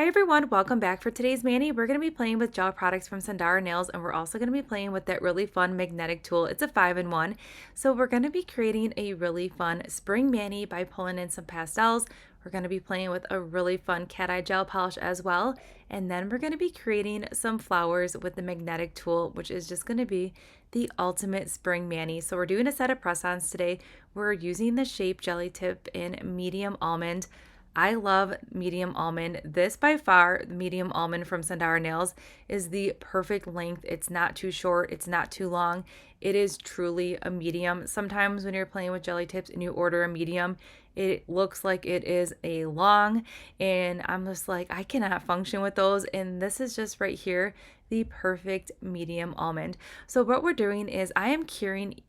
Hi everyone, welcome back. For today's mani, we're going to be playing with gel products from Sundara Nails, and we're also going to be playing with that really fun magnetic tool. It's a 5-in-1. So we're going to be creating a really fun spring mani by pulling in some pastels. We're going to be playing with a really fun cat eye gel polish as well. And then we're going to be creating some flowers with the magnetic tool, which is just going to be the ultimate spring mani. So we're doing a set of press-ons today. We're using the Shape Jelly Tip in medium almond. I love medium almond. This by far, the medium almond from Sundara Nails, is the perfect length. It's not too short, it's not too long. It is truly a medium. Sometimes when you're playing with jelly tips and you order a medium, it looks like it is a long, and I'm just like, I cannot function with those. And this is just right here, the perfect medium almond. So what we're doing is I am curing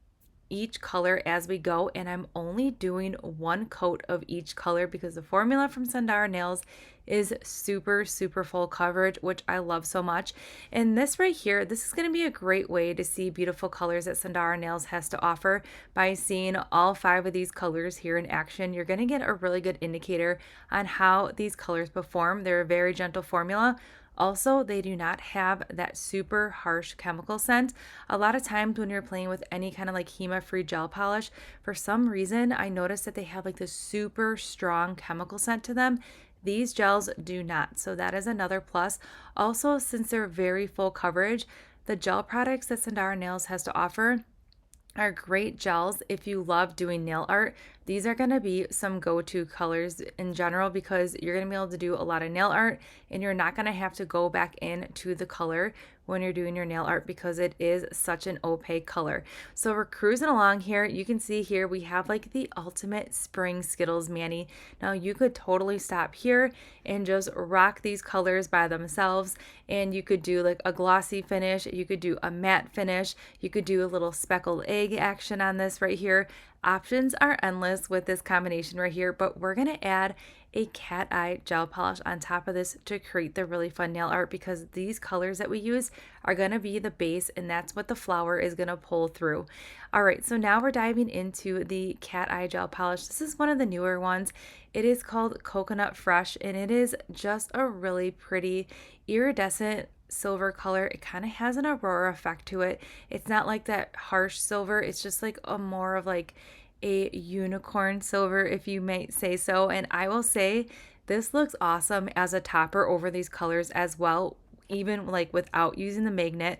each color as we go, and I'm only doing one coat of each color because the formula from Sundara Nails is super full coverage, which I love so much. And this right here, this is going to be a great way to see beautiful colors that Sundara Nails has to offer. By seeing all 5 of these colors here in action, you're going to get a really good indicator on how these colors perform. They're a very gentle formula. Also, they do not have that super harsh chemical scent. A lot of times when you're playing with any kind of like HEMA-free gel polish, for some reason, I noticed that they have like this super strong chemical scent to them. These gels do not, so that is another plus. Also, since they're very full coverage, the gel products that Sundara Nails has to offer are great gels if you love doing nail art. These are going to be some go-to colors in general because you're going to be able to do a lot of nail art and you're not going to have to go back into the color when you're doing your nail art because it is such an opaque color. So we're cruising along here. You can see here we have like the ultimate spring Skittles mani. Now you could totally stop here and just rock these colors by themselves, and you could do like a glossy finish, you could do a matte finish, you could do a little speckled egg action on this right here. Options are endless with this combination right here, but we're going to add a cat eye gel polish on top of this to create the really fun nail art because these colors that we use are going to be the base, and that's what the flower is going to pull through. All right, so now we're diving into the cat eye gel polish. This is one of the newer ones. It is called Coconut Fresh, and it is just a really pretty iridescent silver color. It kind of has an Aurora effect to it. It's not like that harsh silver. It's just like a more of like a unicorn silver, if you may say so. And I will say this looks awesome as a topper over these colors as well, even like without using the magnet.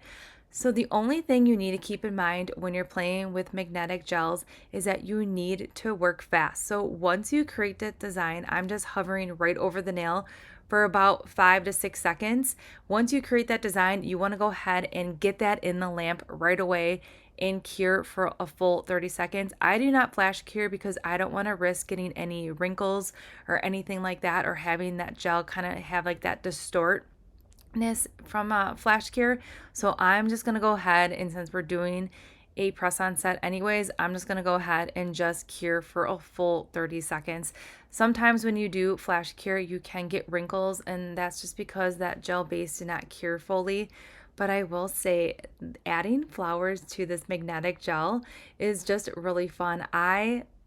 So the only thing you need to keep in mind when you're playing with magnetic gels is that you need to work fast. So once you create that design, I'm just hovering right over the nail for about 5 to 6 seconds. Once you create that design, you want to go ahead and get that in the lamp right away and cure for a full 30 seconds. I do not flash cure because I don't want to risk getting any wrinkles or anything like that, or having that gel kind of have like that distortness from flash cure. So I'm just going to go ahead, and since we're doing a press-on set anyways, I'm just going to go ahead and just cure for a full 30 seconds. Sometimes when you do flash cure, you can get wrinkles, and that's just because that gel base did not cure fully. But I will say adding flowers to this magnetic gel is just really fun.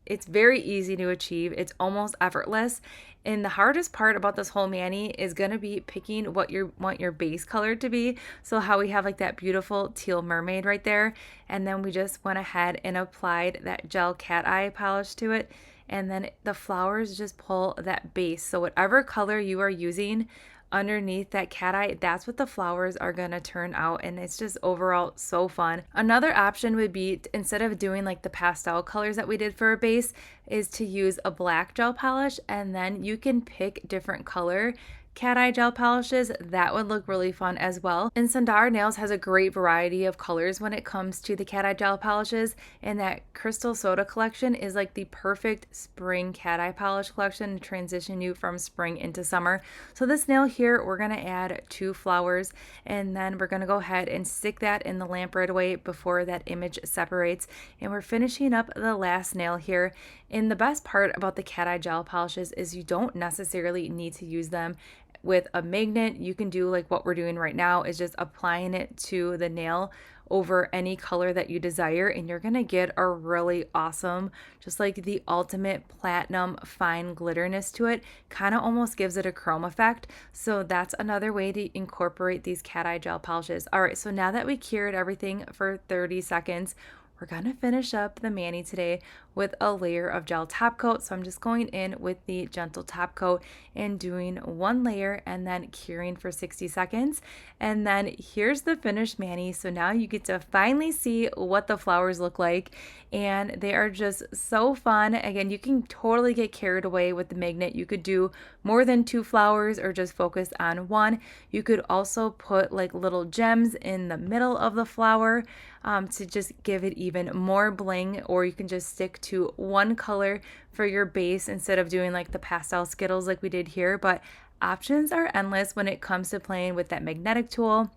It's very easy to achieve. It's almost effortless. And the hardest part about this whole mani is going to be picking what you want your base color to be. So how we have like that beautiful teal mermaid right there. And then we just went ahead and applied that gel cat eye polish to it. And then the flowers just pull that base. So whatever color you are using underneath that cat eye, that's what the flowers are going to turn out, and it's just overall so fun. Another option would be, instead of doing like the pastel colors that we did for a base, is to use a black gel polish, and then you can pick different color cat eye gel polishes. That would look really fun as well. And Sundara Nails has a great variety of colors when it comes to the cat eye gel polishes, and that Crystal Soda collection is like the perfect spring cat eye polish collection to transition you from spring into summer. So this nail here, we're going to add 2 flowers, and then we're going to go ahead and stick that in the lamp right away before that image separates. And we're finishing up the last nail here. And the best part about the cat eye gel polishes is you don't necessarily need to use them with a magnet. You can do like what we're doing right now, is just applying it to the nail over any color that you desire, and you're gonna get a really awesome, just like the ultimate platinum fine glitterness to it. Kind of almost gives it a chrome effect. So that's another way to incorporate these cat eye gel polishes. All right, so now that we cured everything for 30 seconds, we're gonna finish up the mani today with a layer of gel top coat. So I'm just going in with the gentle top coat and doing one layer and then curing for 60 seconds. And then here's the finished mani. So now you get to finally see what the flowers look like, and they are just so fun. Again, you can totally get carried away with the magnet. You could do more than 2 flowers or just focus on one. You could also put like little gems in the middle of the flower to just give it even more bling, or you can just stick to one color for your base instead of doing like the pastel skittles like we did here. But options are endless when it comes to playing with that magnetic tool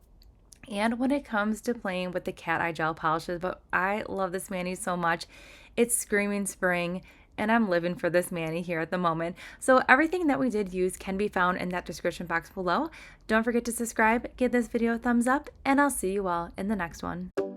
and when it comes to playing with the cat eye gel polishes. But I love this mani so much. It's screaming spring, and I'm living for this mani here at the moment. So everything that we did use can be found in that description box below. Don't forget to subscribe, give this video a thumbs up, and I'll see you all in the next one.